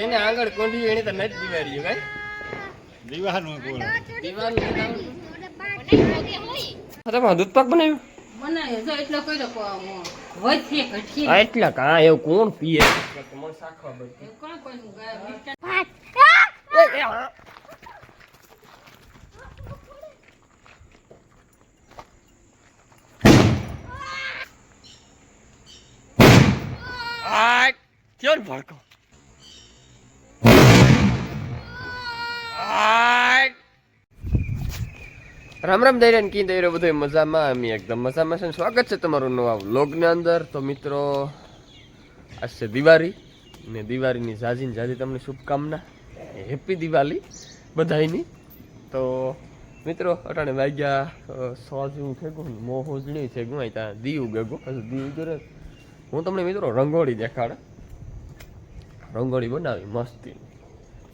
એને આગળ કોંઢી એને તો નથી દિવાળી ભાઈ દીવાનું કોણ દીવાનું અરે માં દૂધ પાક બનાવ્યું બનાવ્યો જો એટલો કર્યો વધે ઘટે એટલા કા એવું કોણ પીએ મને સાખવા બધી કોણ કોઈનું આ ક્યાં ભડકો રામ રામ દૈરાન કી દૈરો બધું મજામાં અમે એકદમ મજામાં છે. સ્વાગત છે તમારું નવા વ્લોગની અંદર. તો મિત્રો આજ છે દિવાળી ને દિવાળીની જાજીને જાજી તમને શુભકામના. હેપી દિવાળી બધાયની. તો મિત્રો અટાણે વાગ્યા 100 જેવું થયું ને મોહ ઉજળી છે ગું ત્યાં દીવ ગગો હજુ દીવ કરે. હું તમને મિત્રો રંગોળી દેખાડે રંગોળી બનાવી મસ્તી.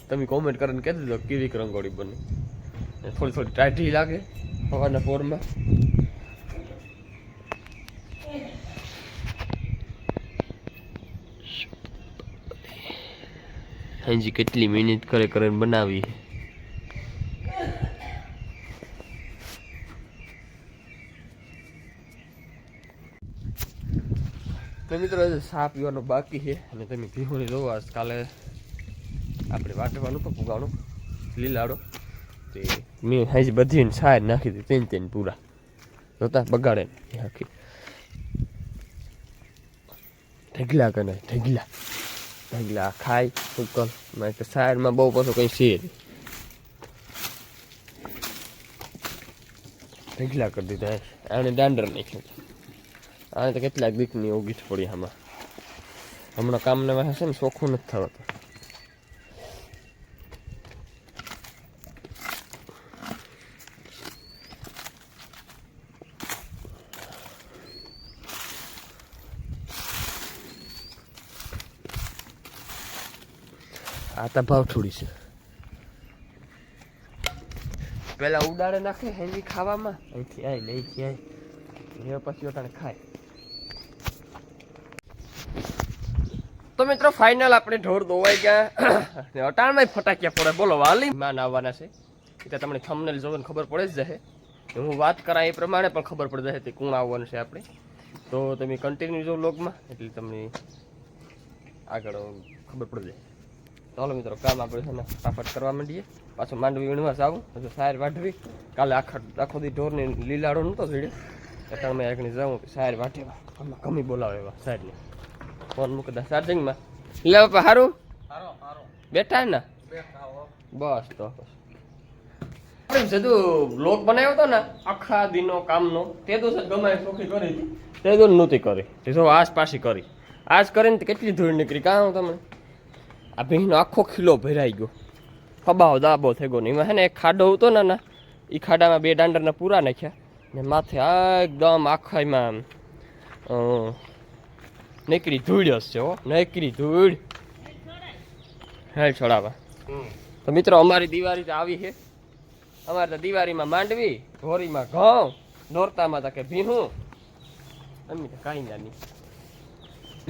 તમે કોમેન્ટ કરીને કહી દીધો કેવી રંગોળી બની. થોડી થોડી ટાઈટી લાગે હવાના પોરમાં. હાજી કેટલી મહેનત કરે કરીને બનાવી. તો મિત્રો સા પીવાનું બાકી છે અને તમે ભીહોની જોવો આજ કાલે આપણે વાટવાનું તો પુગાણું લીલાડો તે મેં હાજી બધી છાય નાખી દીધી ત્રણ પૂરા જોતા બગાડે ને આખી ઢગલા કે નહીં ઢગલા ખાય ઉકલ સાઈડમાં બહુ પાછું કંઈ છે ઢગલા કરી દીધા. આને દાંડર નાખ્યો આને તો કેટલાક દીકની ઓગીઠ પડી આમાં. હમણાં કામને વાહે છે ને ચોખ્ખું નથી થવાતું. આ તો ભાવ થોડી છે પેલા ઉડાડે નાખે હેંજી ખાવામાં અહીંથી આય અહીંથી આય પછી ઓટાને ખાય. તો મિત્રો ફાઇનલ આપણે ઢોર દોવાઈ ગયા અટાણમાં ફટાક્યા પડે. બોલો વાલી માન આવવાના છે એટલે તમને થંબનેલ જોઈને ખબર પડે જ જશે. હું વાત કરા એ પ્રમાણે પણ ખબર પડી જશે તે કોણ આવવાનું છે આપણે. તો તમે કન્ટિન્યુ જો વ્લોગમાં એટલે તમને આગળ ખબર પડી જાય. ચાલો મિત્રો કામ આપણે છે ને ફટાફટ કરવા માંડીએ. પાછું માંડવી વીણવા જાવું હજુ સાયર વાઢવી. કાલે આખો દી ઢોરને લીલાડો નહોતો જોડ્યો એટલે મેં એકની જાઉં સાયર વાઢેવા આમાં ગમી બોલાવે એવા સાયરને ફોન મૂકતા ચાર્જિંગમાં. લે બાપા સારું બેઠા ને બસ. તો આપણે જતું બ્લોગ બનાવ્યો હતો ને આખા દિનો કામનો તે તો ગમાય ચોખ્ખી કરી હતી તે તો નહોતી કરી તે જો આસપાસી કરી આજ કરીને કેટલી ધૂળ નીકળી. કાં તમને આ ભીંનો આખો ખીલો ભરાઈ ગયો ફબાવો દાબો થઈ ગયો ને એમાં છે ને એક ખાડો હતો ને એ ખાડામાં 2 દાંડરના પૂરા નાખ્યા ને માથે એકદમ આખામાં નીકળી ધૂળ હશે હો નીકળી ધૂળ હેલ છોડાવા. તો મિત્રો અમારી દિવાળી તો આવી છે. અમારે તો દિવાળીમાં માંડવી ઘોરીમાં ઘઉં નોરતામાં તો કે ભીનું અમે તો કાંઈ ના નહીં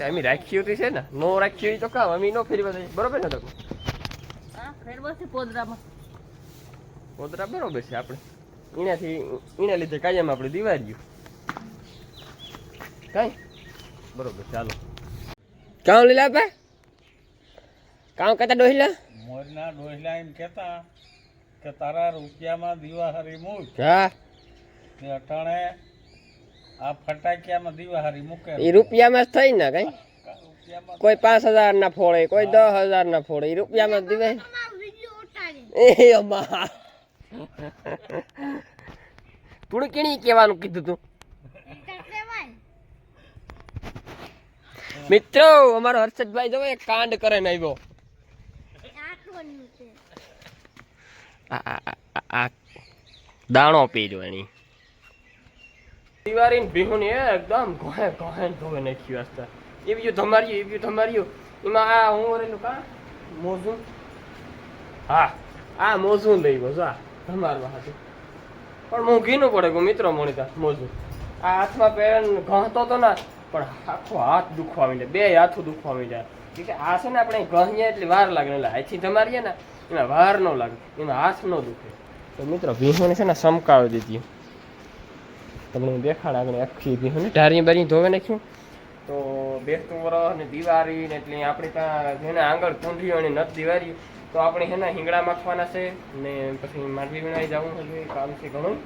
અમે રાખી હતી છે ને નો રાખી હોય તો કામ અમે નો ફેરવા દઈએ બરોબર ને. તો પોદરા બરોબર છે આપણે એના લીધે કાયમ આપણે દિવાળીયું કાંઈ બરોબર. ચાલો કામ લીલા પા કામ કરતા ડોહિલા મોરના ડોહલા એમ કહેતા કે તારા રૂપિયામાં દીવાહારી મૂક. હા તે અટાણે આ ફટાકિયામાં દીવાહારી મૂકે એ રૂપિયામાં જ થઈ ને કઈ કોઈ 5000 ના ફોડે કોઈ 10000 ના ફોડે એ રૂપિયામાં દીવાય. એ અમા તું કેણી કહેવાનું કીધું તું મિત્રો. અમારો હર્ષદભાઈ જો એક કાંડ કરે ને આવ્યો આ દાણો પીજો એની દિવાળી ભીહુની એકદમ ઘોહે ધોવે નાખ્યું આસ્તા એવી ધમાર્યું એમાં આ હું રેલું કા મોજું. હા આ મોજું લઈ ગયો જા ધમારવા હતું પણ મોંઘીનું પડે ગયું મિત્રો મોણીતા મોજું. આ હાથમાં પહેરણ ઘણતો તો ના પણ આખો હાથ દુખવા માંડે 2 હાથો દુખવા માંડ્યા કે આ છે ને આપણે ગહીએ એટલે વાર લાગે, એટલે હાથથી ધમારીએ ને એમાં વાર ન લાગે, એમાં હાથ ન દુખે. તો મિત્રો ભીહોને છે ને સમકાવી દીધી, તમને હું દેખાડ આગળ આખી ભીહોને ઢારી બારી ધોવે નાખ્યું. તો બેસતું વરસ ને દિવાળી ને એટલે આપણે ત્યાં જેને આંગળ કુંઢીઓ અને નથ દિવાળી તો આપણે છે ને હિંગડા માખવાના છે ને પછી માંડવી વીણાઈ જવું છે, કામ છે ઘણું.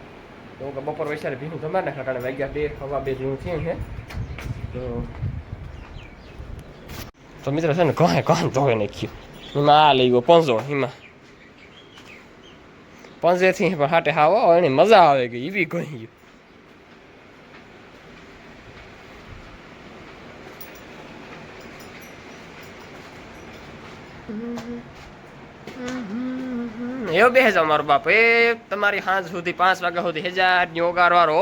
તો બપોર વૈસારે ભીનું ધમાર નાખે, કારણ વાગ્યા 2 સવા 2 જેવું થયું છે. તો મિત્રો છે ને કહે ધોવે નાખ્યું. એમાં આ લઈ ગયો પંજો, એમાં પંજેથી પણ હાટે હાવો એને મજા આવે ગઈ એવી કહી ગયું. એવો બે જાવ મારો બાપ, એ તમારી સાંજ સુધી 5 વાગ્યા સુધી 1000 ઓગાર વાળો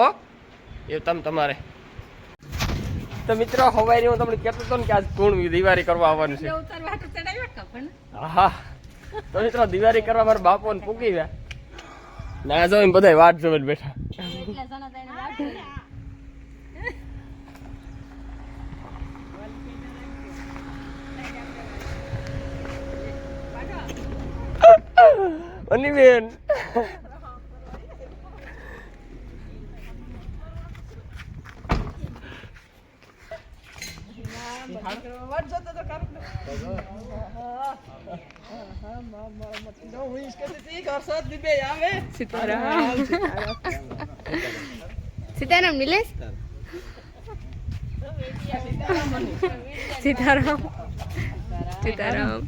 એ તમારે. તો મિત્રો હવારી હું તમને કહેતો હતો ને કે આજ કોણ દિવાળી કરવા આવવાનું છે. હા તો મિત્રો દિવાળી કરવા મારા બાપો ને પૂકી ગયા ના જો એમ બધા વાટ જોવે બેઠા. બેન સીતારામ નિલેશ, સીતારામ સીતારામ.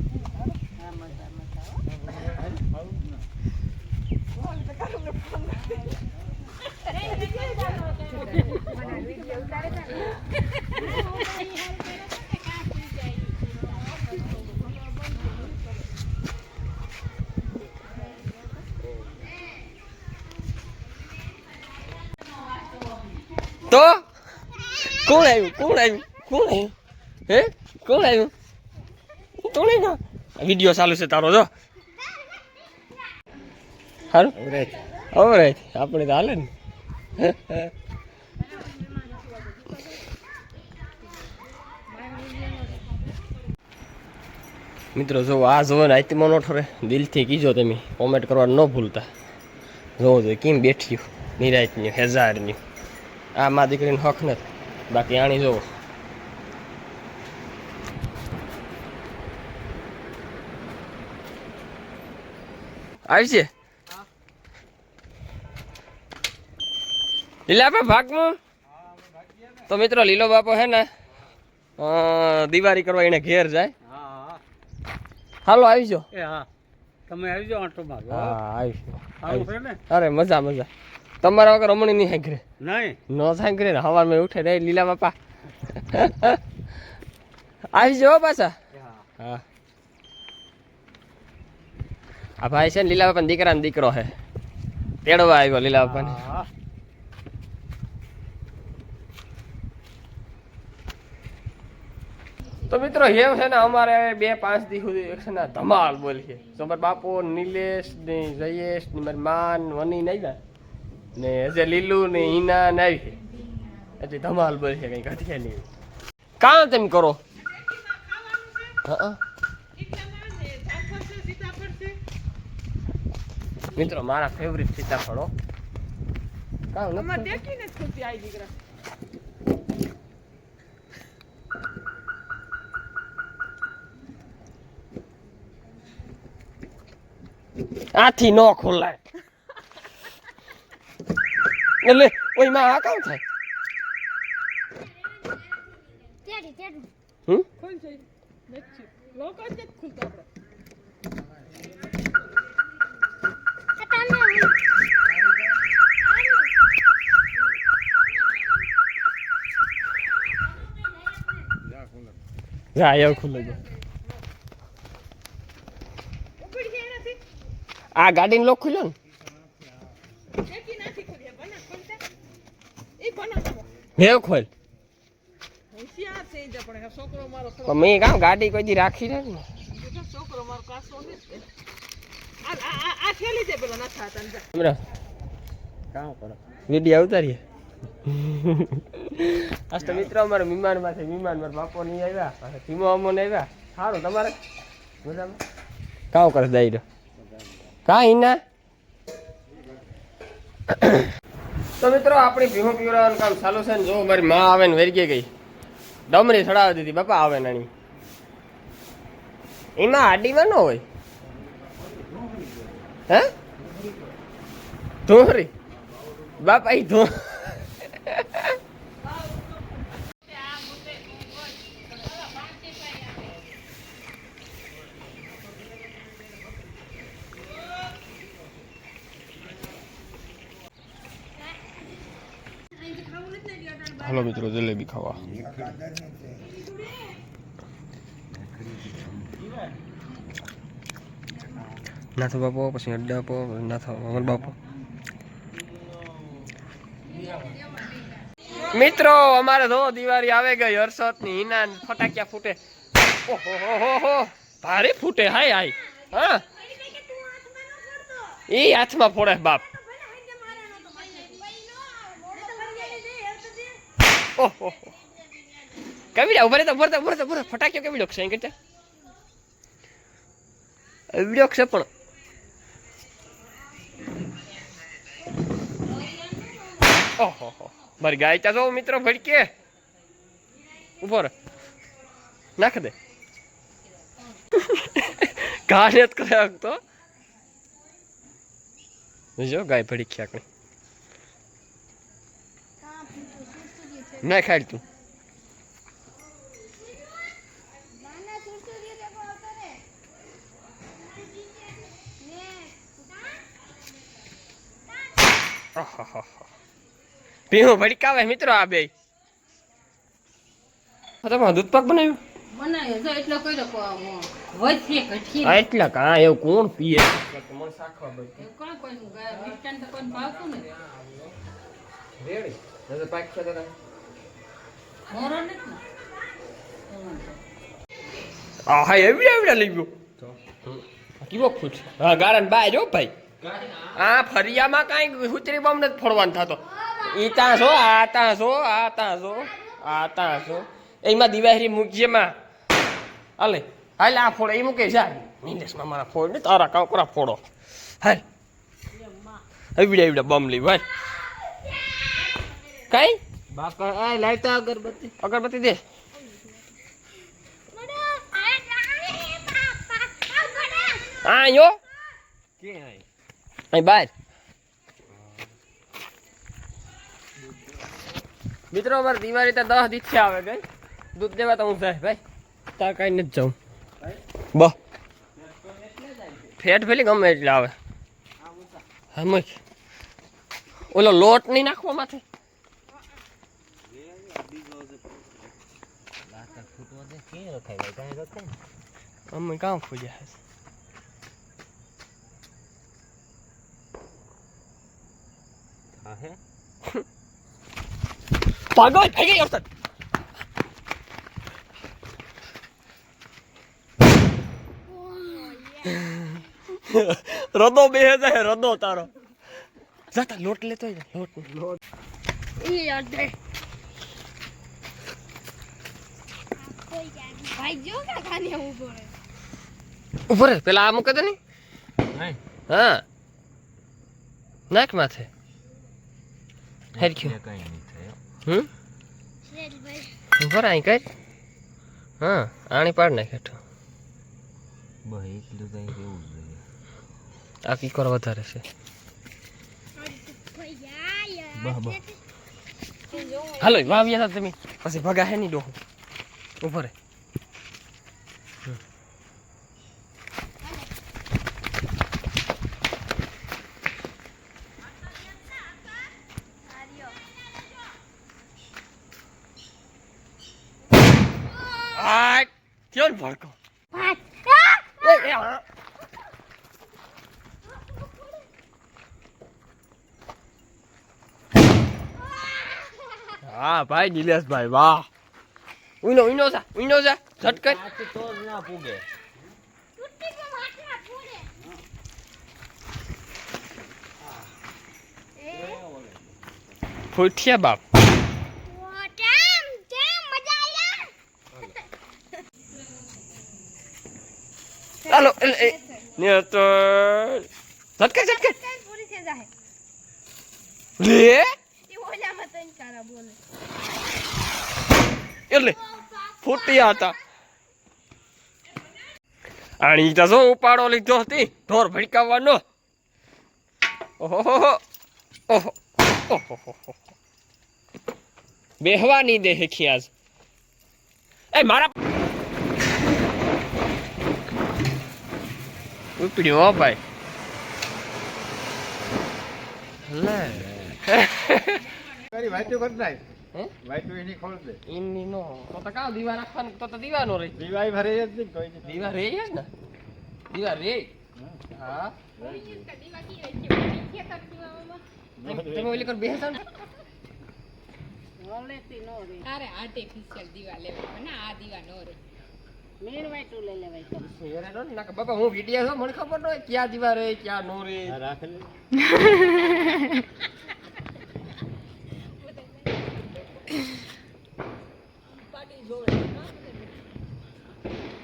તો કોણ આવ્યું હે કોણ આવ્યું વિડીયો ચાલુ છે તારો જો સારું હવે આપણે તો હાલે ને. મિત્રો જો આ જોવો ને આઈતીમાં નો ઠરે દિલથી કીજો, તમે કોમેન્ટ કરવા ન ભૂલતા. જોવો જોઈએ કેમ બેઠ્યું નિરાયતની 1000ની. આ માં દીકરીને હક નથી, બાકી આણી જોવો. આવી છે લીલા બાપા ભાગમાં. તો મિત્રો લીલો બાપો હે ને દિવાળી કરવા એને ઘેર જાય. હાલો આવીજો. તમે આવી જાઓ આંટો મારો. હા આવીશું. અરે મજા મજા. તમારા વગર રમણી નહીં હાંકરે નહીં ન સાંકરે ને હવારમાં ઉઠે રે લીલા બાપા. આવીજો પાછા. હા આ ભાઈ છે ને લીલા બાપા દીકરાનો દીકરો હે, તેડવા આવ્યો લીલા બાપાને. તો મિત્રો એમ છે ને અમારે 2-5 દી સુધી છે ને ધમાલ બોલીએ. તો મારા બાપો નિલેશ ને જયેશ ને મારી માન વની નહીં ગયા ને હજે લીલું ને ઈના ને આવી એટલે ધમાલ બોલીએ કઈ ઘટ્યા નહીં. કાં તેમ કરો. મિત્રો મારા ફેવરિટ સીતાફળો કાં આથી ન ખોલાય એટલે ઓય માં આ કામ થાય. જા એવું ખુલ્લું ગયો. આ ગાડીનો લોક ખુલ્યો ને ભેવ ખોલ. મેં કામ ગાડી કોઈ દી રાખી નથી ને. વિડીયો ઉતારીએ. આજ તો મિત્રો અમારે વિમાન મારા બાપો નહીં આવ્યા, ધીમો અમો ને આવ્યા સારું તમારે મજામાં કામ કરે દાયરો કાંઈ ના તો મિત્રો આપણી ભીહું પીવડાવવાનું કામ ચાલુ છે ને જો મારી માં આવે ને વેરગી ગઈ ડમરી ચડાવી દીધી બાપા આવે નાની એમાં આડીમાં ન હોય હે ધોરી બાપા એ ધો હાલો મિત્રો જલેબી ખાવા નાથો બાપો પછી અડ્ડા આપો નાથો અમર બાપો મિત્રો અમારે જો દિવાળી આવે ગઈ હર્ષદ ની હિના ફટાકિયા ફૂટે ઓહો હો હો ભારે ફૂટે હાય હાય હા એ હાથમાં ફોડે બાપ ઓહો કેવી ઉભરે તો ભરતા ભરતા ભર ફટાકિયો કેવી ડોક છે અહીં કરતા વિડીયો છે પણ ઓહો મારી ગાય તા જો મિત્રો ભડકે ઉભો રે નાખ દે ગાને જ કરે તો જો ગાય ભડકી આકડી ના ખાડ તું પીવું ભડકાવે મિત્રો આ બે તમે દૂધ પાક બનાવ્યું બનાવ્યો જો એટલો કર્યો વધશે ઘટશે એટલા કા એવું કોણ પીએ મને સાખવા ભાઈ એવું કોણ કોઈનું ગાય મિષ્ટાન તો કોઈને ભાવતું ને રેડી નજર પાક છે તો મોરો નથી ને આ હા એવડા એવડા લઈ ગયો કેવો ખુશ હા ગારન બાય જો ભાઈ આ ફરિયામાં કાંઈ હુતરી બોમ્બ નથી ફોડવાનું થતો ઈ તા છો આ તા છો આ તા છો આ તા છો એમાં દિવાળી મૂકજેમાં હાલે હાલ આ ફોડો એ મૂકે જા નિલેશમાં મારા ફોડ ને તારા કાંકરા ફોડો હાલ એવડા એવડા બોમ્બ લઈ ભાઈ કાંઈ બાપા આ લાઈટ અગરબત્તી અગરબત્તી દે હા યો કે આય અહીં બાર મિત્રો અમારે દિવાળી તો 10 દિવસ આવે ગઈ દૂધ દેવા તો હું જાય ભાઈ તાર કઈ નથી જાઉં બસ ફેટ ફેલી ગમે એટલે આવે હમ ઓલો લોટ નહીં નાખવો માથે અમે કામ ખોજ્યા હશે પાગલ થઈ ગઈ અર્થાત રદો બે જાય રદો તારો જાતા લોટ લેતો લોટ ઈ અડે ભાઈ જો કાકાને ઉભો રહે ઉભો રે પેલા આ મૂકે તો નહીં હા નાખ માથે હેરખ્યું ઉભો રે અહીં કર હા આણી પાડ નાખ હેઠો આ કીકર વધારે છે હાલો વાવ્યા હતા તમે પછી ભગા હે નહીં ડોહું ઉભો રે ક્યાં ભડકો હા ભાઈ નિલેશભાઈ વાહ ઉઈનો જા ઝટકર તો ના પૂગે ફૂટ્યા બાપ ચાલો ને તો ઝટકે ઝટકે પૂરી થઈ જાય લે એ ઓલામાં તન કારા બોલે એટલે ફૂટ્યા હતા આણી તો જો ઉપાડો લીધો હતી ઢોર ભડકાવવાનો ઓહો ઓહો ઓહો બેહવાની દે ખ્યાસ એ મારા ઉપડ્યો હો ભાઈ લે કરી વાઈટો કરી નાખ હે વાઈટો એની ખોલ દે ઇની નો તો કાવ દીવા રાખવાનું તો દીવાનો રહી દીવાઈ ભરે જ નહીં કોઈ નહીં. દીવા રે જ ને દીવા રે હા તમે ઓલી કર બેહતા ને ઓલેથી નો રે તારે આર્ટિફિશિયલ દીવા લેવા ના આ દીવા નો રે મેર વાઈટું લઈ લેવાય તો હેરે નો ના બાપા હું વિડિયો છો મને ખબર ન હોય ક્યાં દીવા રે ક્યાં નો રે આ રાખ લે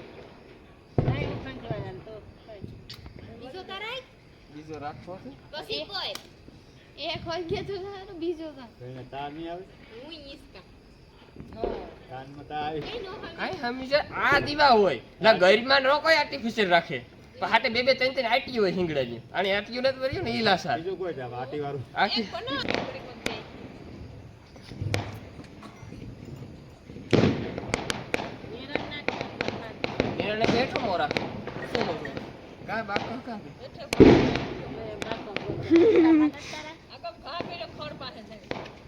નહીં ઉઠાણ જોયા તો બીજો કરાય બીજો રાખો છે પછી કોઈ એક હોય કે તો બીજો કા કોઈને તાર નહીં આવે હું ઈસકા કાનમાં તાર આવે એ નો હા કાઈ હમીજે આ દીવા હોય ના ગરીબમાં નો કોઈ આર્ટિફિશિયલ રાખે પણ હાટે બે બે ત્રણ ત્રણ આટી હોય હિંગડાની અને આટીઓ નથી વર્યું ને ઈલા સાર બીજું કોઈ જાવ આટી વાળું આખી એને બેઠો મોરા શું બોલું કાય બાકો કા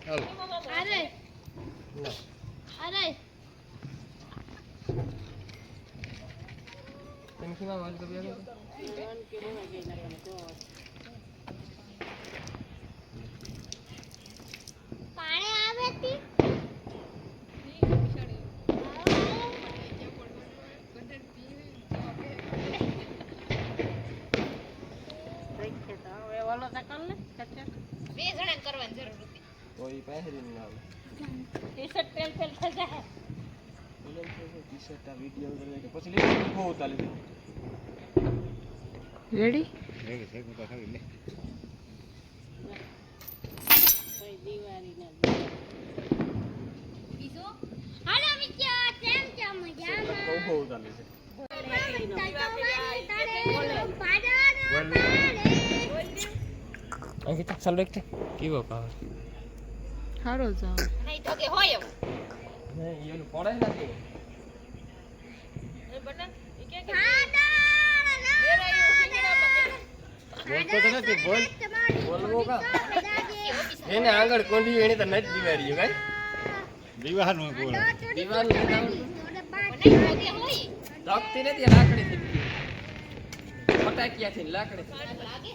હાલો અરે અરે પેન્કીમાં વાલ તો બેગો પાણી આવે તી હવે ઓલો સકલ ને કચ્ચા બે જણા કરવાની જરૂર હતી કોઈ પહેરી ન આવે ટી-શર્ટ પેલ પેલ થઈ જાય ટી-શર્ટ આ વિડિયો કરે કે પછી લે બહુ ઉતારી દે રેડી એક એક ખાવી લે કોઈ દીવારી ના બીજો હાલો મિત્યા કેમ કેમ મજામાં બહુ ઉતારી છે અહીં તક ચાલ દેખ કેવો પાવર સારો જાવ નહીં તો કે હોય નહીં એનું પડે નથી બોલતો તો નથી બોલ બોલવો કા એને આગળ કોંડી એની તો નથી દીવારી કઈ દીવાનું બોલ દીવાનું નથી નહીં તો કે હોય તકતી નથી લાકડી થી ફટાકિયા થી લાકડી લાગે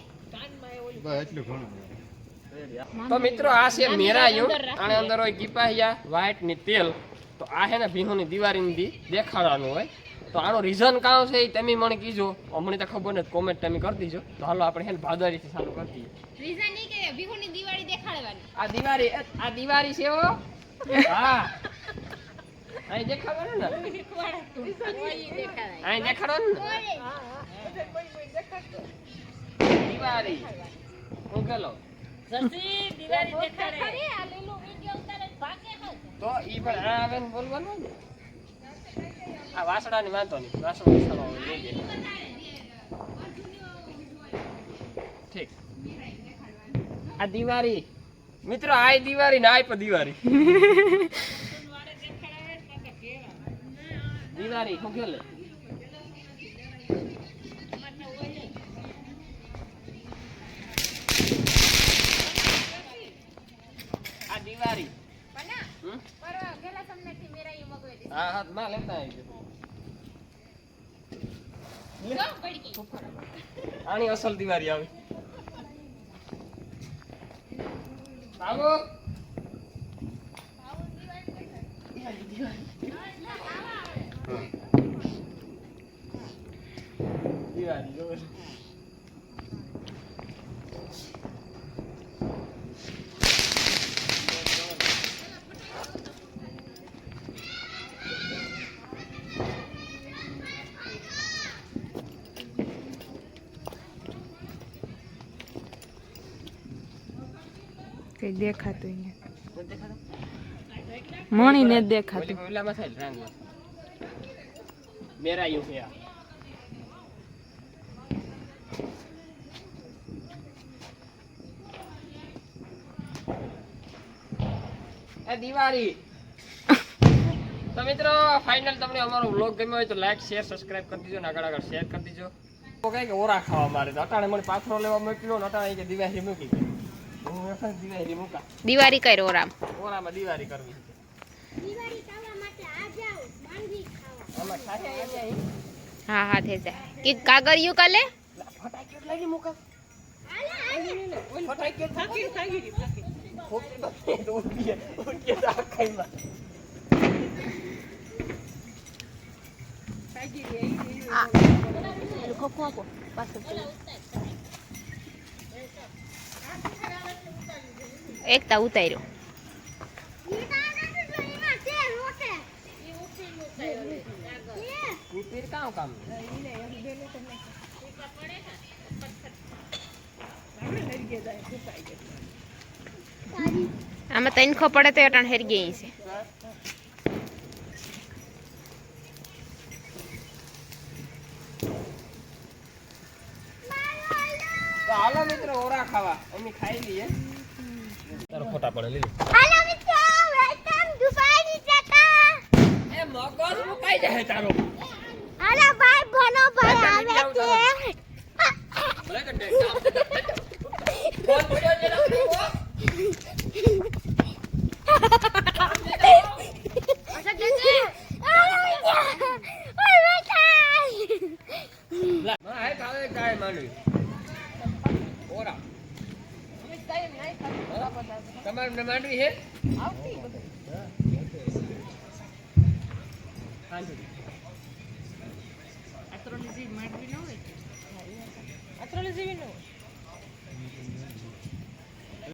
બસ એટલું ઘણું તો મિત્રો આ છે મેરાયું આને અંદર હોય કીપાહિયા વ્હાઈટ ની તેલ તો આ હે ને ભીહોની દિવાળીની દી દેખાડવાનું હોય તો આનો રીઝન કાં છે એ તમે મને કીજો અમને તો ખબર નથી કોમેન્ટ તમે કરી દીજો તો હાલો આપણે હે ને ભાદરવીથી ચાલુ કરી દઈએ રીઝન નહીં કે વિહુની દિવાળી દેખાડવાની આ દિવાળી છે હો હા અહીં દેખાડવાનું ને અહીં દેખાડવાનું ને દિવાળી હું ગેલો સસી દીવારી દેખાડે અરે આ લીલો વિડિયો ઉતારે ભાગે હોય તો ઈ પણ આ આવે ને બોલવાનું ને આ વાસડાની વાંધો નહીં વાસણો વાસણો લઈ જાય ઠીક આ દિવાળી મિત્રો આ દિવાળી ને આ પણ દિવાળી દિવાળી શું કે લે આ દિવાળી હમ? હા હા માં લેતા આવી આની અસલ દિવાળી આવી બાબુ દિવાળી જો કઈ દેખાતું અહીંયા નથી દેખાતું? મણી ને દેખાતું ઓલી ઓલામાં થાય રંગમાં. મેરા યુ હે આ. એ દિવાળી તો મિત્રો ફાઇનલ તમને અમારો વ્લોગ ગમ્યો હોય તો લાઈક શેર સબસ્ક્રાઇબ કરી દીજો ને આગળ શેર કરી દીજો. તો કઈ કે ઓરા ખાવા મારે તો અટાણે મને પાથરો લેવા મોકલ્યો ને અટાણે કે દિવાળી મૂકી ગઈ. હું એમ દિવાળી મૂકા દિવાળી કર્યો ઓરામ ઓરામાં દિવાળી કરવી છે. દિવાળી ખાવા માટે આ જાવ માંગી ખાવા આમાં ખાશે અહીંયા હા હા થઈ જાય કે કાગળિયું કલે ફટાક્યો લાગી મૂકા હાલે ફટાક્યો થાકી ખોટી તો ઉઠીએ આખાઈમાં એક તા ઉતાર્યો કુપીર કામ કામ આમાં તનખો પડે તો અટાણ હેરી ગઈ છે તો હાલો મિત્રો ઓરા ખાવા અમે ખાઈ લઈએ તારો ફોટા પડે લીલી હાલો મિત્રો વેલકમ દુબાઈ જતા એ મગજ મુકાઈ જાય તારો હાલો ભાઈ ભનો ભાઈ આવે છે ભલે કે ટેકા ફોન પડ્યો છે ના અચ્છા જજે ઓય બેટા લા માં આય ખાવે કાય માંડવી ઓરા તમારે માંડવી હે આવતી બધું હાંજી આત્રોલી જેવી માંડવી ન હોય આત્રોલી જેવી ન હોય